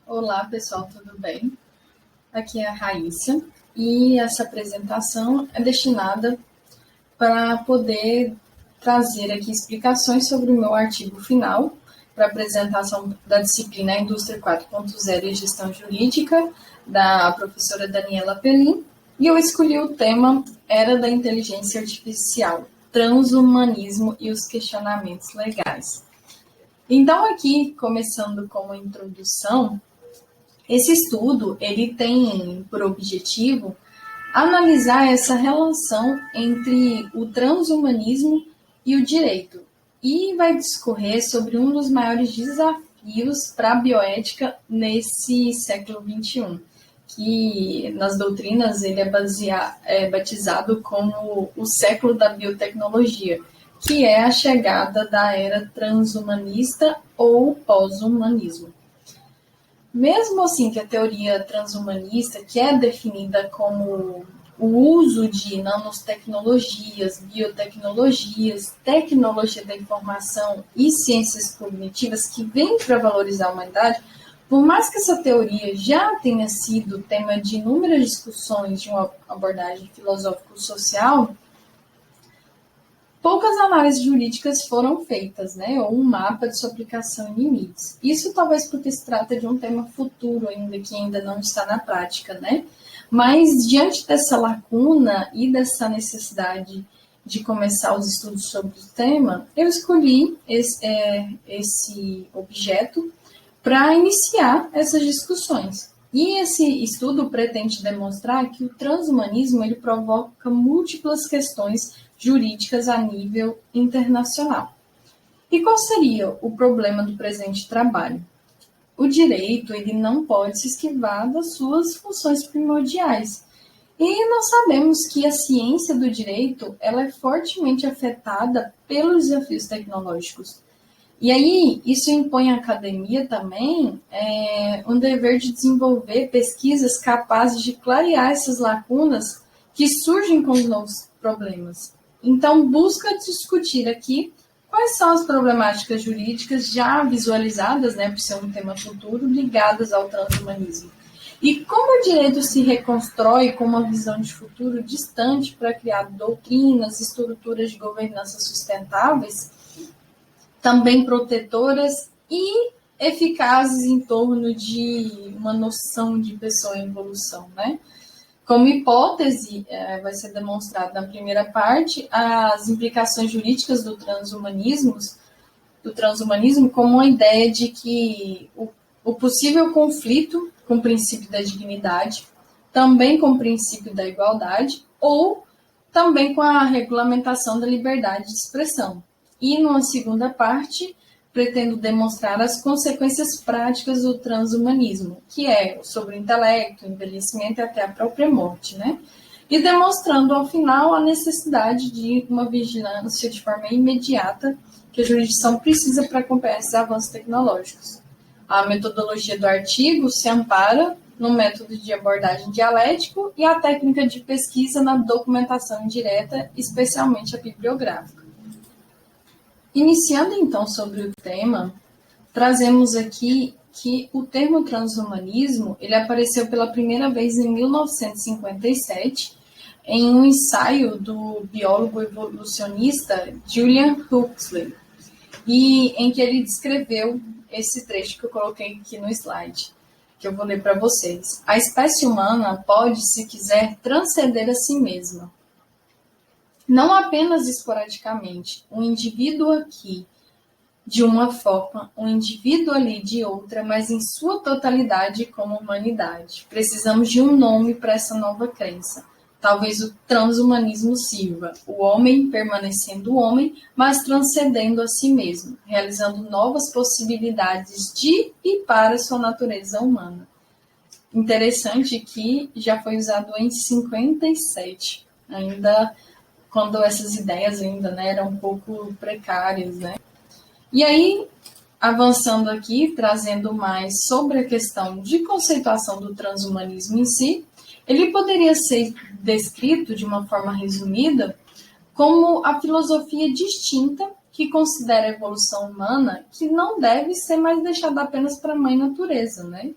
Olá, pessoal, tudo bem? Aqui é a Raíssa e essa apresentação é destinada para poder trazer aqui explicações sobre o meu artigo final para apresentação da disciplina Indústria 4.0 e Gestão Jurídica, da professora Daniela Pelim, e eu escolhi o tema Era da Inteligência Artificial, Transhumanismo e os Questionamentos Legais. Então, aqui, começando com uma introdução, esse estudo ele tem por objetivo analisar essa relação entre o transhumanismo e o direito e vai discorrer sobre um dos maiores desafios para a bioética nesse século XXI, que nas doutrinas ele é batizado como o século da biotecnologia, que é a chegada da era transhumanista ou pós-humanismo. Mesmo assim que a teoria transhumanista, que é definida como o uso de nanotecnologias, biotecnologias, tecnologia da informação e ciências cognitivas que vem para valorizar a humanidade, por mais que essa teoria já tenha sido tema de inúmeras discussões de uma abordagem filosófico-social, poucas análises jurídicas foram feitas, né, ou um mapa de sua aplicação em limites. Isso talvez porque se trata de um tema futuro ainda, que ainda não está na prática, né? Mas, diante dessa lacuna e dessa necessidade de começar os estudos sobre o tema, eu escolhi esse objeto para iniciar essas discussões. E esse estudo pretende demonstrar que o transhumanismo ele provoca múltiplas questões jurídicas a nível internacional. E qual seria o problema do presente trabalho? O direito ele não pode se esquivar das suas funções primordiais. E nós sabemos que a ciência do direito ela é fortemente afetada pelos desafios tecnológicos. E aí, isso impõe à academia também um dever de desenvolver pesquisas capazes de clarear essas lacunas que surgem com os novos problemas. Então, busca discutir aqui quais são as problemáticas jurídicas já visualizadas, né, por ser um tema futuro, ligadas ao transhumanismo. E como o direito se reconstrói com uma visão de futuro distante para criar doutrinas, estruturas de governança sustentáveis, também protetoras e eficazes em torno de uma noção de pessoa em evolução, né? Como hipótese, vai ser demonstrado na primeira parte as implicações jurídicas do transhumanismo como uma ideia de que o possível conflito com o princípio da dignidade, também com o princípio da igualdade, ou também com a regulamentação da liberdade de expressão. E, numa segunda parte, pretendo demonstrar as consequências práticas do transhumanismo, que é sobre o intelecto, o envelhecimento e até a própria morte, né? E demonstrando, ao final, a necessidade de uma vigilância de forma imediata que a jurisdição precisa para acompanhar esses avanços tecnológicos. A metodologia do artigo se ampara no método de abordagem dialético e a técnica de pesquisa na documentação indireta, especialmente a bibliográfica. Iniciando então sobre o tema, trazemos aqui que o termo transhumanismo ele apareceu pela primeira vez em 1957 em um ensaio do biólogo evolucionista Julian Huxley, e em que ele descreveu esse trecho que eu coloquei aqui no slide, que eu vou ler para vocês. A espécie humana pode, se quiser, transcender a si mesma. Não apenas esporadicamente, um indivíduo aqui de uma forma, um indivíduo ali de outra, mas em sua totalidade como humanidade. Precisamos de um nome para essa nova crença. Talvez o transhumanismo sirva, o homem permanecendo homem, mas transcendendo a si mesmo, realizando novas possibilidades de e para sua natureza humana. Interessante que já foi usado em 57, ainda quando essas ideias ainda, né, eram um pouco precárias, né? E aí, avançando aqui, trazendo mais sobre a questão de conceituação do transhumanismo em si, ele poderia ser descrito de uma forma resumida como a filosofia distinta que considera a evolução humana que não deve ser mais deixada apenas para a mãe natureza, né?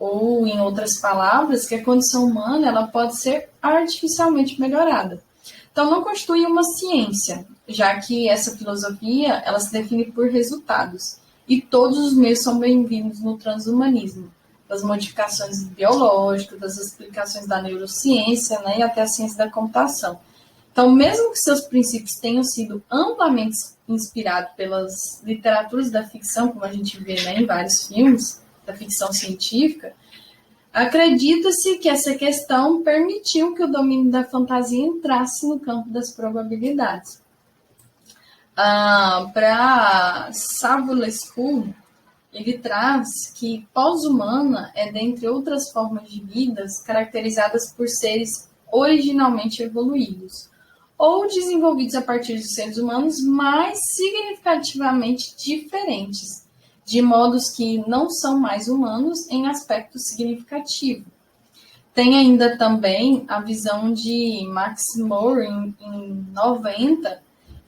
ou, em outras palavras, que a condição humana ela pode ser artificialmente melhorada. Então, não constitui uma ciência, já que essa filosofia ela se define por resultados, e todos os meios são bem-vindos no transhumanismo, das modificações biológicas, das explicações da neurociência, né, e até a ciência da computação. Então, mesmo que seus princípios tenham sido amplamente inspirados pelas literaturas da ficção, como a gente vê, né, em vários filmes da ficção científica, acredita-se que essa questão permitiu que o domínio da fantasia entrasse no campo das probabilidades. Para Savulescu, ele traz que pós-humana é, dentre outras formas de vidas, caracterizadas por seres originalmente evoluídos, ou desenvolvidos a partir de seres humanos mais significativamente diferentes, de modos que não são mais humanos em aspecto significativo. Tem ainda também a visão de Max More, em 90,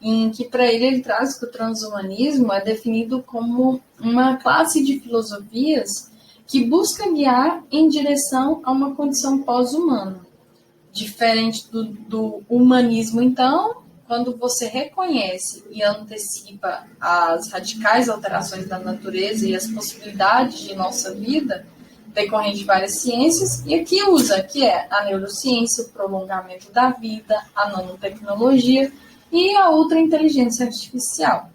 em que para ele traz que o transhumanismo é definido como uma classe de filosofias que busca guiar em direção a uma condição pós-humana. Diferente do humanismo, então, quando você reconhece e antecipa as radicais alterações da natureza e as possibilidades de nossa vida, decorrente de várias ciências, e aqui usa, que é a neurociência, o prolongamento da vida, a nanotecnologia e a ultra inteligência artificial.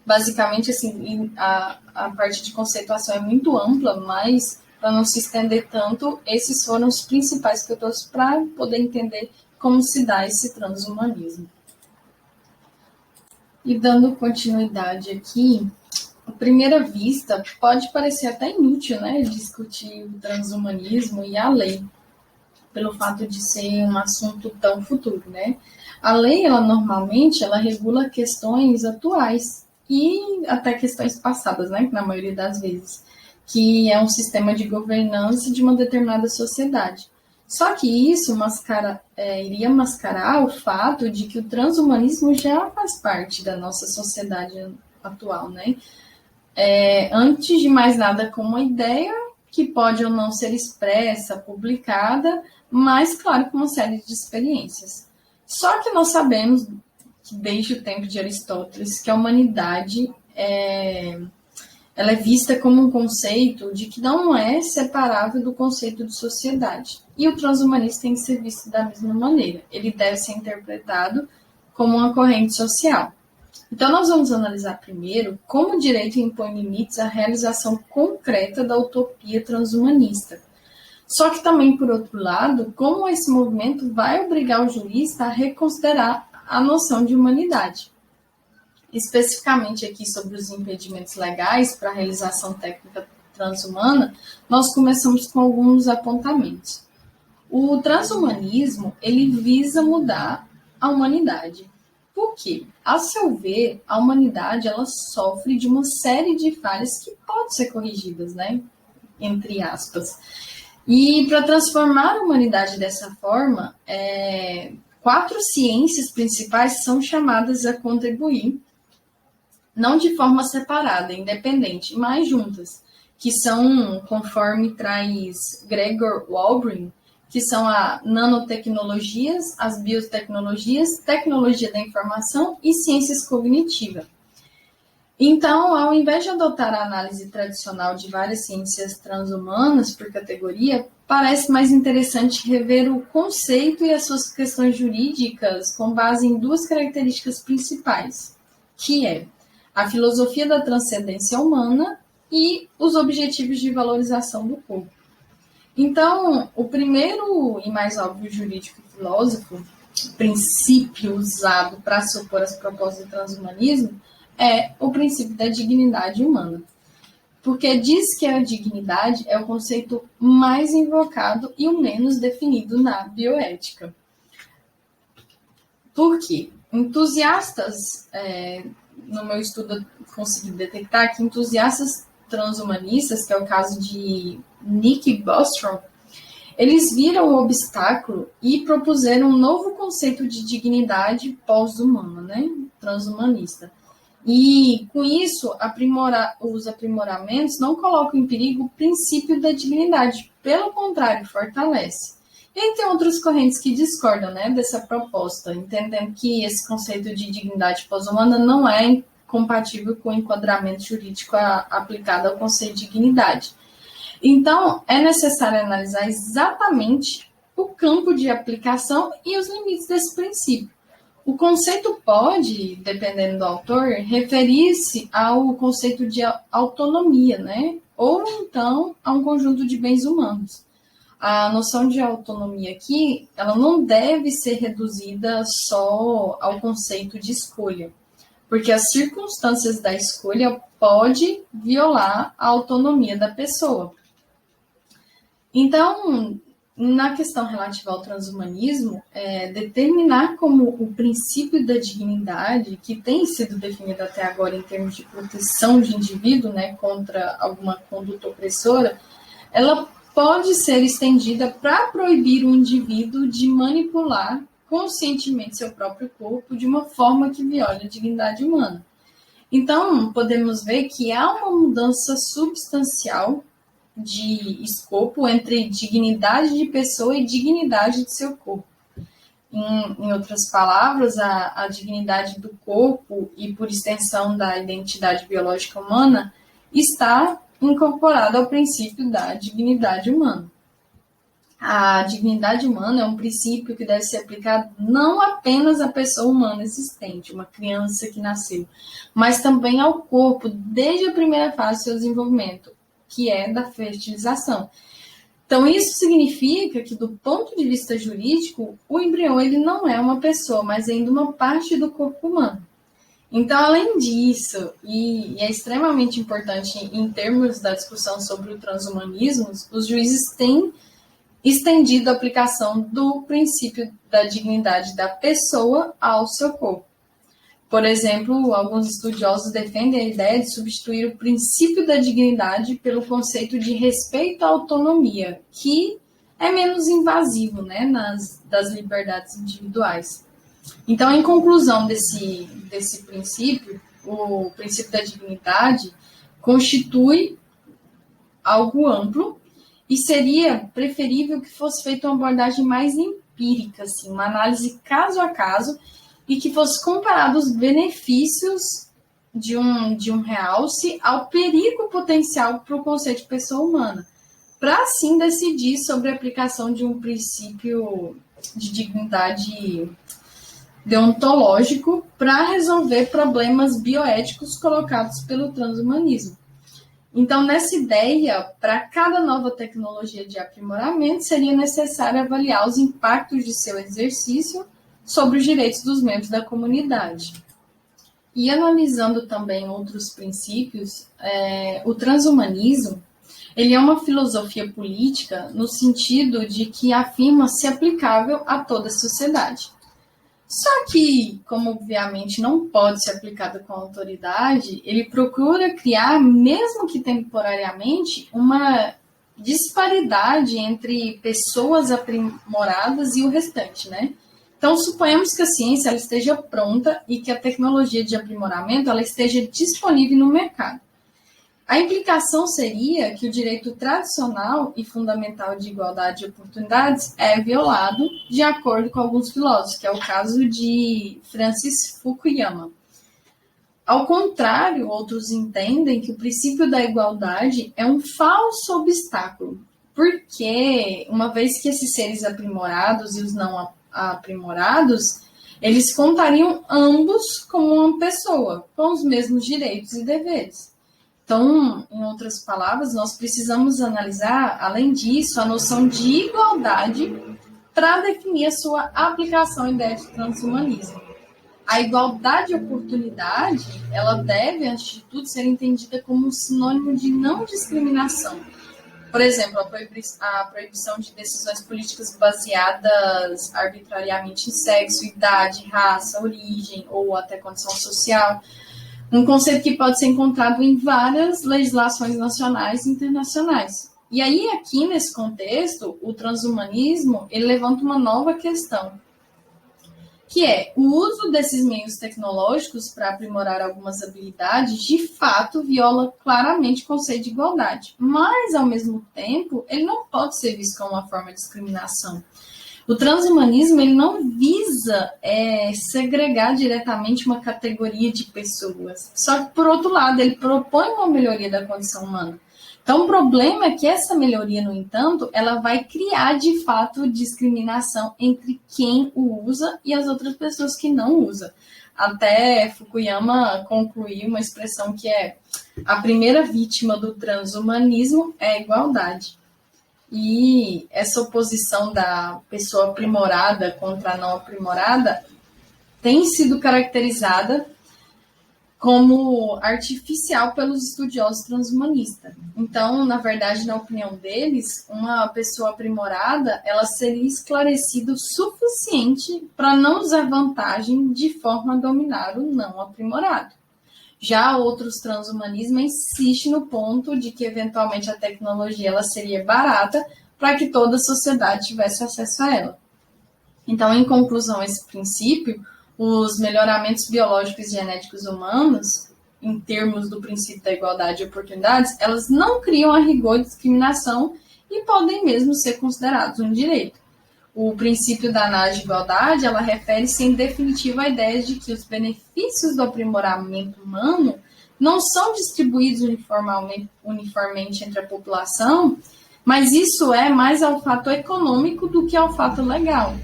Basicamente, assim, a parte de conceituação é muito ampla, mas para não se estender tanto, esses foram os principais que eu trouxe para poder entender como se dá esse transhumanismo. E dando continuidade aqui, à primeira vista, pode parecer até inútil, né, discutir o transhumanismo e a lei, pelo fato de ser um assunto tão futuro, né? A lei, ela normalmente, ela regula questões atuais e até questões passadas, né, na maioria das vezes, que é um sistema de governança de uma determinada sociedade. Só que isso iria mascarar o fato de que o transhumanismo já faz parte da nossa sociedade atual, né? Antes de mais nada, com uma ideia que pode ou não ser expressa, publicada, mas, claro, com uma série de experiências. Só que nós sabemos, que desde o tempo de Aristóteles, que a humanidade ela é vista como um conceito de que não é separável do conceito de sociedade. E o transhumanismo tem que ser visto da mesma maneira. Ele deve ser interpretado como uma corrente social. Então, nós vamos analisar primeiro como o direito impõe limites à realização concreta da utopia transhumanista. Só que também, por outro lado, como esse movimento vai obrigar o jurista a reconsiderar a noção de humanidade. Especificamente aqui sobre os impedimentos legais para a realização técnica transhumana, nós começamos com alguns apontamentos. O transhumanismo, ele visa mudar a humanidade. Por quê? A seu ver, a humanidade ela sofre de uma série de falhas que podem ser corrigidas, né? Entre aspas. E para transformar a humanidade dessa forma, 4 ciências principais são chamadas a contribuir, não de forma separada, independente, mas juntas, que são, conforme traz Gregor Walbring, que são a nanotecnologias, as biotecnologias, tecnologia da informação e ciências cognitivas. Então, ao invés de adotar a análise tradicional de várias ciências transhumanas por categoria, parece mais interessante rever o conceito e as suas questões jurídicas com base em 2 características principais, que é a filosofia da transcendência humana e os objetivos de valorização do corpo. Então, o primeiro e mais óbvio jurídico e filósofo, princípio usado para supor as propostas do transhumanismo, é o princípio da dignidade humana. Porque diz que a dignidade é o conceito mais invocado e o menos definido na bioética. Por quê? Entusiastas, no meu estudo eu consegui detectar que entusiastas transhumanistas, que é o caso de Nick Bostrom, eles viram o obstáculo e propuseram um novo conceito de dignidade pós-humana, né? Transhumanista. E, com isso, os aprimoramentos não colocam em perigo o princípio da dignidade, pelo contrário, fortalece. E aí tem outras correntes que discordam, né, dessa proposta, entendendo que esse conceito de dignidade pós-humana não é compatível com o enquadramento jurídico aplicado ao conceito de dignidade. Então, é necessário analisar exatamente o campo de aplicação e os limites desse princípio. O conceito pode, dependendo do autor, referir-se ao conceito de autonomia, né? Ou então a um conjunto de bens humanos. A noção de autonomia aqui, ela não deve ser reduzida só ao conceito de escolha, porque as circunstâncias da escolha podem violar a autonomia da pessoa. Então, na questão relativa ao transhumanismo, determinar como o princípio da dignidade, que tem sido definido até agora em termos de proteção de indivíduo, né, contra alguma conduta opressora, ela pode ser estendida para proibir o indivíduo de manipular conscientemente seu próprio corpo de uma forma que viole a dignidade humana. Então, podemos ver que há uma mudança substancial de escopo entre dignidade de pessoa e dignidade de seu corpo. Em outras palavras, a dignidade do corpo e, por extensão, da identidade biológica humana está incorporada ao princípio da dignidade humana. A dignidade humana é um princípio que deve ser aplicado não apenas à pessoa humana existente, uma criança que nasceu, mas também ao corpo desde a primeira fase do seu desenvolvimento, que é da fertilização. Então, isso significa que, do ponto de vista jurídico, o embrião ele não é uma pessoa, mas ainda uma parte do corpo humano. Então, além disso, e é extremamente importante em termos da discussão sobre o transhumanismo, os juízes têm estendido a aplicação do princípio da dignidade da pessoa ao seu corpo. Por exemplo, alguns estudiosos defendem a ideia de substituir o princípio da dignidade pelo conceito de respeito à autonomia, que é menos invasivo, né, das liberdades individuais. Então, em conclusão desse princípio, o princípio da dignidade constitui algo amplo e seria preferível que fosse feita uma abordagem mais empírica, assim, uma análise caso a caso, e que fosse comparado os benefícios de um realce ao perigo potencial para o conceito de pessoa humana, para assim decidir sobre a aplicação de um princípio de dignidade deontológico para resolver problemas bioéticos colocados pelo transhumanismo. Então, nessa ideia, para cada nova tecnologia de aprimoramento, seria necessário avaliar os impactos de seu exercício sobre os direitos dos membros da comunidade. E analisando também outros princípios, o transhumanismo ele é uma filosofia política no sentido de que afirma ser aplicável a toda a sociedade. Só que, como obviamente não pode ser aplicado com autoridade, ele procura criar, mesmo que temporariamente, uma disparidade entre pessoas aprimoradas e o restante, né? Então, suponhamos que a ciência ela esteja pronta e que a tecnologia de aprimoramento ela esteja disponível no mercado. A implicação seria que o direito tradicional e fundamental de igualdade de oportunidades é violado, de acordo com alguns filósofos, que é o caso de Francis Fukuyama. Ao contrário, outros entendem que o princípio da igualdade é um falso obstáculo, porque, uma vez que esses seres aprimorados e os não aprimorados, eles contariam ambos como uma pessoa, com os mesmos direitos e deveres. Então, em outras palavras, nós precisamos analisar, além disso, a noção de igualdade para definir a sua aplicação à ideia de transhumanismo. A igualdade de oportunidade, ela deve, antes de tudo, ser entendida como um sinônimo de não discriminação. Por exemplo, a proibição de decisões políticas baseadas arbitrariamente em sexo, idade, raça, origem ou até condição social. Um conceito que pode ser encontrado em várias legislações nacionais e internacionais. E aí, aqui nesse contexto, o transhumanismo ele levanta uma nova questão, que é o uso desses meios tecnológicos para aprimorar algumas habilidades, de fato, viola claramente o conceito de igualdade, mas, ao mesmo tempo, ele não pode ser visto como uma forma de discriminação. O transhumanismo ele não visa segregar diretamente uma categoria de pessoas, só que, por outro lado, ele propõe uma melhoria da condição humana. Então, o problema é que essa melhoria, no entanto, ela vai criar, de fato, discriminação entre quem o usa e as outras pessoas que não usam. Até Fukuyama concluiu uma expressão que é: a primeira vítima do transhumanismo é a igualdade. E essa oposição da pessoa aprimorada contra a não aprimorada tem sido caracterizada como artificial pelos estudiosos transhumanistas. Então, na verdade, na opinião deles, uma pessoa aprimorada, ela seria esclarecida o suficiente para não usar vantagem de forma a dominar o não aprimorado. Já outros transhumanismos insistem no ponto de que, eventualmente, a tecnologia ela seria barata para que toda a sociedade tivesse acesso a ela. Então, em conclusão a esse princípio, os melhoramentos biológicos e genéticos humanos, em termos do princípio da igualdade de oportunidades, elas não criam a rigor discriminação e podem mesmo ser considerados um direito. O princípio da análise de igualdade, ela refere-se em definitivo à ideia de que os benefícios do aprimoramento humano não são distribuídos uniformemente entre a população, mas isso é mais ao fato econômico do que ao fato legal.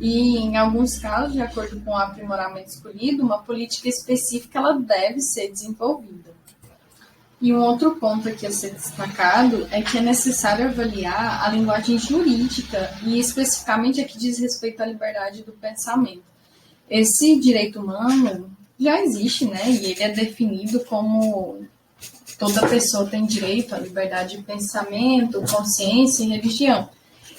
E, em alguns casos, de acordo com o aprimoramento escolhido, uma política específica ela deve ser desenvolvida. E um outro ponto aqui a ser destacado é que é necessário avaliar a linguagem jurídica e, especificamente, a que diz respeito à liberdade do pensamento. Esse direito humano já existe, né? E ele é definido como toda pessoa tem direito à liberdade de pensamento, consciência e religião.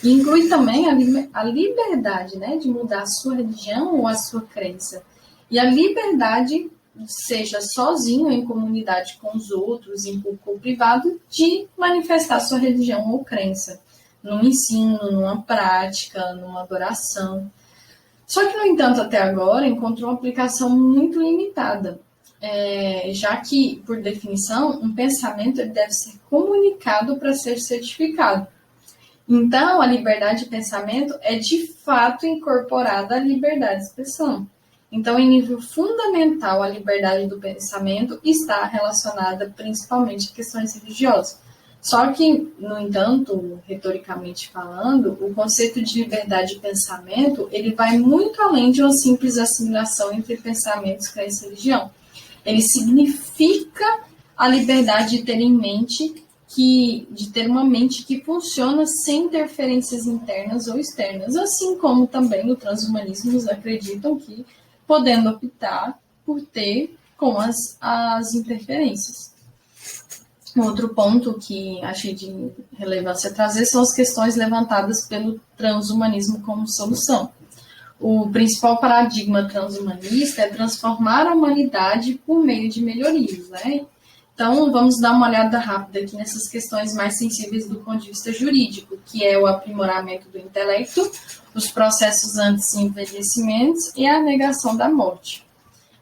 E inclui também a liberdade, né, de mudar a sua religião ou a sua crença. E a liberdade, seja sozinho ou em comunidade com os outros, em público ou privado, de manifestar sua religião ou crença, num ensino, numa prática, numa adoração. Só que, no entanto, até agora, encontrou uma aplicação muito limitada, já que, por definição, um pensamento ele deve ser comunicado para ser certificado. Então, a liberdade de pensamento é, de fato, incorporada à liberdade de expressão. Então, em nível fundamental, a liberdade do pensamento está relacionada principalmente a questões religiosas. Só que, no entanto, retoricamente falando, o conceito de liberdade de pensamento ele vai muito além de uma simples assimilação entre pensamentos, crença e religião. Ele significa a liberdade de ter em mente de ter uma mente que funciona sem interferências internas ou externas, assim como também o transhumanismo acreditam que podendo optar por ter com as interferências. Outro ponto que achei de relevância trazer são as questões levantadas pelo transhumanismo como solução. O principal paradigma transhumanista é transformar a humanidade por meio de melhorias, né? Então, vamos dar uma olhada rápida aqui nessas questões mais sensíveis do ponto de vista jurídico, que é o aprimoramento do intelecto, os processos antes de envelhecimentos e a negação da morte.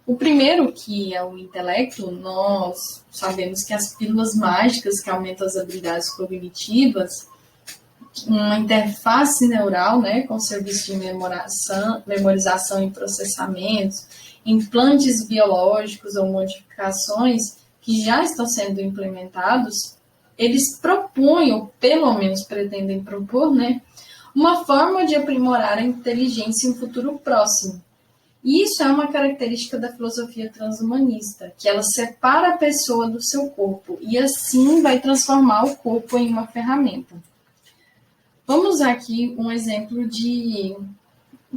O primeiro, que é o intelecto, nós sabemos que as pílulas mágicas que aumentam as habilidades cognitivas, uma interface neural, né, com serviço de memorização e processamentos, implantes biológicos ou modificações que já estão sendo implementados, eles propõem, ou pelo menos pretendem propor, né, uma forma de aprimorar a inteligência em um futuro próximo. E isso é uma característica da filosofia transhumanista, que ela separa a pessoa do seu corpo e assim vai transformar o corpo em uma ferramenta. Vamos usar aqui um exemplo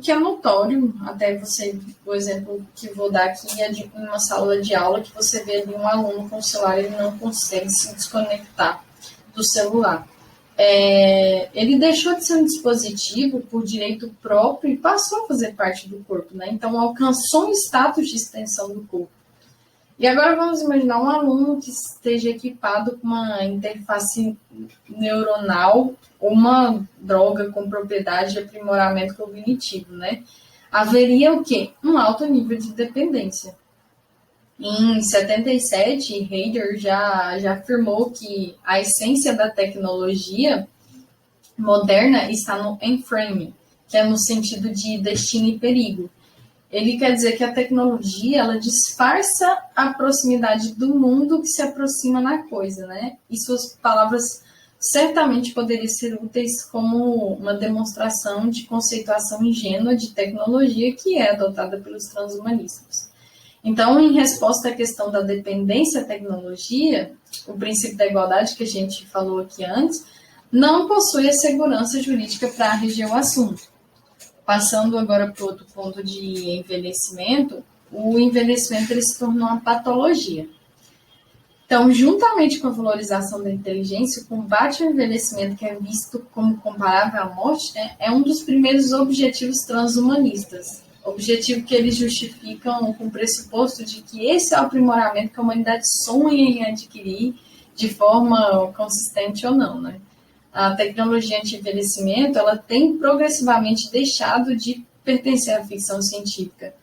que é notório, até o exemplo que vou dar aqui é de uma sala de aula que você vê ali um aluno com o celular, ele não consegue se desconectar do celular. Ele deixou de ser um dispositivo por direito próprio e passou a fazer parte do corpo, né? Então, alcançou um status de extensão do corpo. E agora vamos imaginar um aluno que esteja equipado com uma interface neuronal ou uma droga com propriedade de aprimoramento cognitivo, né? haveria o quê? Um alto nível de dependência. Em 77, Heidegger já afirmou que a essência da tecnologia moderna está no enframing, que é no sentido de destino e perigo. Ele quer dizer que a tecnologia, ela disfarça a proximidade do mundo que se aproxima na coisa, né? E suas palavras certamente poderiam ser úteis como uma demonstração de conceituação ingênua de tecnologia que é adotada pelos transhumanistas. Então, em resposta à questão da dependência à tecnologia, o princípio da igualdade que a gente falou aqui antes, não possui a segurança jurídica para reger o assunto. Passando agora para outro ponto de envelhecimento, o envelhecimento ele se tornou uma patologia. Então, juntamente com a valorização da inteligência, o combate ao envelhecimento, que é visto como comparável à morte, é um dos primeiros objetivos transhumanistas. Objetivo que eles justificam com o pressuposto de que esse é o aprimoramento que a humanidade sonha em adquirir de forma consistente ou não, né? A tecnologia anti-envelhecimento, ela tem progressivamente deixado de pertencer à ficção científica.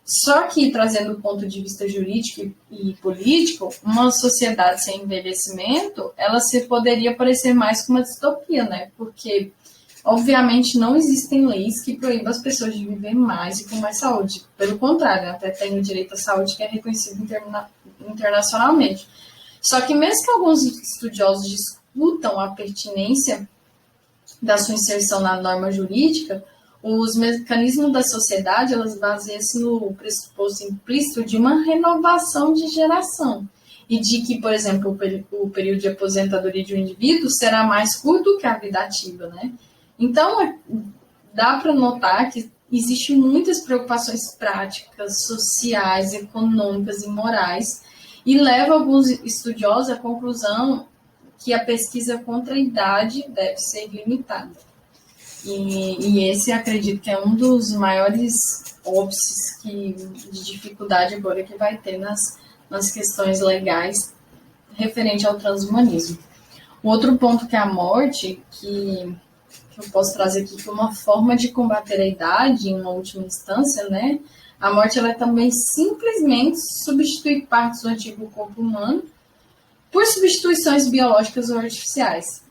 Só que, trazendo do ponto de vista jurídico e político, uma sociedade sem envelhecimento, ela poderia parecer mais com uma distopia, né? Porque, obviamente, não existem leis que proíbam as pessoas de viver mais e com mais saúde. Pelo contrário, até tem o direito à saúde que é reconhecido internacionalmente. Só que mesmo que alguns estudiosos discutam a pertinência da sua inserção na norma jurídica, os mecanismos da sociedade, elas baseiam-se no pressuposto implícito de uma renovação de geração e de que, por exemplo, o período de aposentadoria de um indivíduo será mais curto que a vida ativa, né? Então, dá para notar que existem muitas preocupações práticas, sociais, econômicas e morais, e leva alguns estudiosos à conclusão que a pesquisa contra a idade deve ser limitada. E esse, acredito que é um dos maiores óbices de dificuldade agora que vai ter nas questões legais referente ao transhumanismo. O outro ponto que é a morte, que eu posso trazer aqui como uma forma de combater a idade, em uma última instância, né? A morte, ela é também simplesmente substituir partes do antigo corpo humano por substituições biológicas ou artificiais.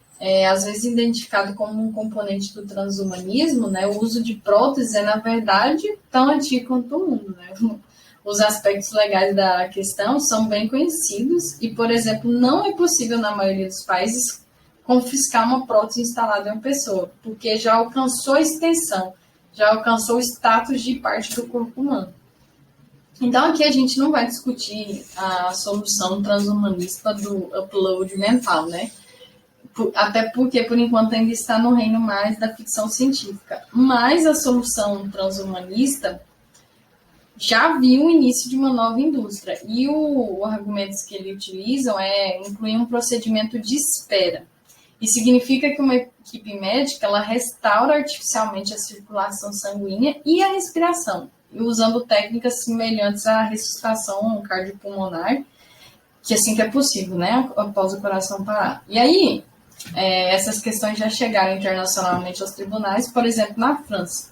Às vezes identificado como um componente do transhumanismo, né, o uso de próteses é, na verdade, tão antigo quanto o mundo. Né? Os aspectos legais da questão são bem conhecidos e, por exemplo, não é possível, na maioria dos países, confiscar uma prótese instalada em uma pessoa, porque já alcançou a extensão, já alcançou o status de parte do corpo humano. Então, aqui a gente não vai discutir a solução transhumanista do upload mental, né? Até porque, por enquanto, ainda está no reino mais da ficção científica. Mas a solução transhumanista já viu o início de uma nova indústria. E os argumentos que ele utilizam incluir um procedimento de espera. E significa que uma equipe médica ela restaura artificialmente a circulação sanguínea e a respiração, usando técnicas semelhantes à ressuscitação cardiopulmonar, que assim que é possível, né, após o coração parar. E aí, essas questões já chegaram internacionalmente aos tribunais, por exemplo, na França.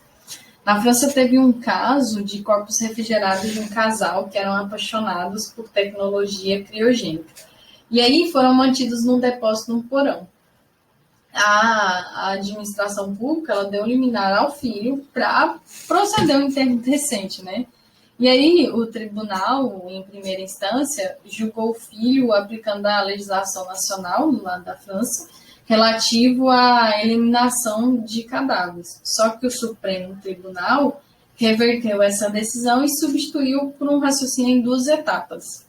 Na França teve um caso de corpos refrigerados de um casal que eram apaixonados por tecnologia criogênica. E aí foram mantidos num depósito no porão. A administração pública ela deu liminar ao filho para proceder ao enterro decente, né? E aí o tribunal, em primeira instância, julgou o filho aplicando a legislação nacional lá da França relativo à eliminação de cadáveres. Só que o Supremo Tribunal reverteu essa decisão e substituiu por um raciocínio em duas etapas.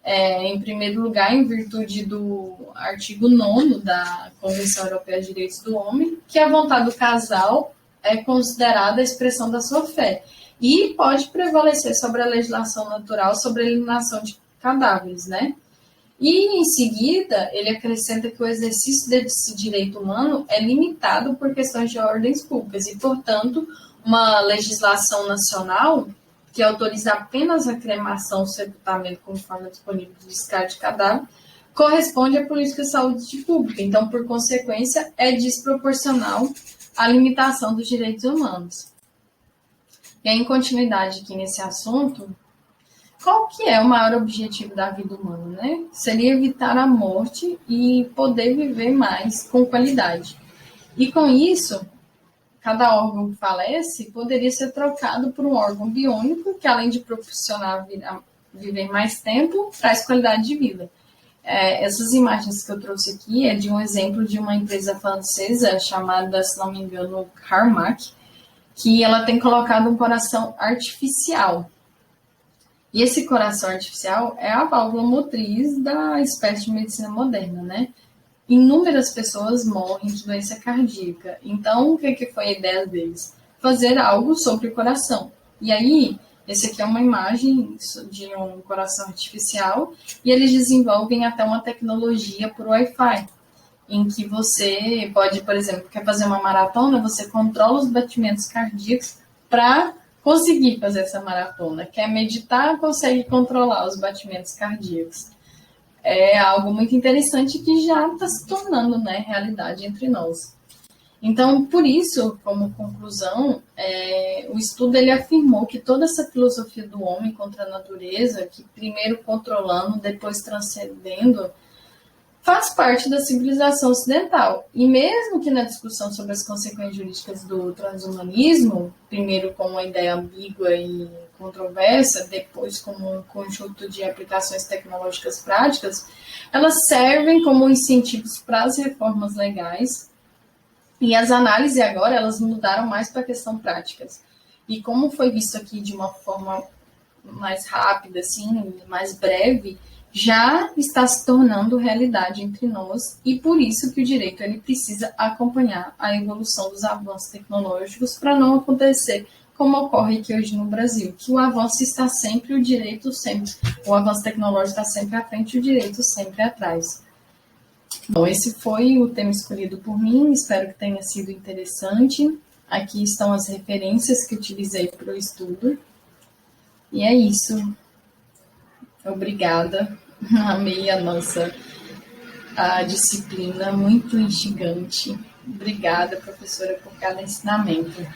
Em primeiro lugar, em virtude do artigo 9º da Convenção Europeia de Direitos do Homem, que a vontade do casal é considerada a expressão da sua fé e pode prevalecer sobre a legislação natural sobre a eliminação de cadáveres, né? E, em seguida, ele acrescenta que o exercício desse direito humano é limitado por questões de ordens públicas e, portanto, uma legislação nacional que autoriza apenas a cremação ou sepultamento como forma disponível de descarte de cadáver, corresponde à política de saúde pública. Então, por consequência, é desproporcional à limitação dos direitos humanos. E aí, em continuidade aqui nesse assunto, qual que é o maior objetivo da vida humana, né? Seria evitar a morte e poder viver mais com qualidade. E com isso, cada órgão que falece poderia ser trocado por um órgão biônico que, além de proporcionar viver mais tempo, traz qualidade de vida. Essas imagens que eu trouxe aqui é de um exemplo de uma empresa francesa chamada, se não me engano, Carmack, que ela tem colocado um coração artificial. E esse coração artificial é a válvula motriz da espécie de medicina moderna, né? Inúmeras pessoas morrem de doença cardíaca. Então, o que foi a ideia deles? Fazer algo sobre o coração. E aí, esse aqui é uma imagem de um coração artificial e eles desenvolvem até uma tecnologia por Wi-Fi, em que você pode, por exemplo, quer fazer uma maratona, você controla os batimentos cardíacos para conseguir fazer essa maratona. Quer meditar, consegue controlar os batimentos cardíacos. É algo muito interessante que já está se tornando, né, realidade entre nós. Então, por isso, como conclusão, o estudo ele afirmou que toda essa filosofia do homem contra a natureza, que primeiro controlando, depois transcendendo, faz parte da civilização ocidental. E mesmo que na discussão sobre as consequências jurídicas do transhumanismo, primeiro com uma ideia ambígua e controversa, depois como um conjunto de aplicações tecnológicas práticas, elas servem como incentivos para as reformas legais. E as análises agora, elas mudaram mais para a questão práticas. E como foi visto aqui de uma forma mais rápida, assim, mais breve, já está se tornando realidade entre nós e por isso que o direito ele precisa acompanhar a evolução dos avanços tecnológicos para não acontecer como ocorre aqui hoje no Brasil, que o avanço está sempre, o direito sempre, o avanço tecnológico está sempre à frente e o direito sempre atrás. Bom, esse foi o tema escolhido por mim, espero que tenha sido interessante. Aqui estão as referências que utilizei para o estudo. E é isso. Obrigada. Amei a disciplina, muito instigante. Obrigada, professora, por cada ensinamento.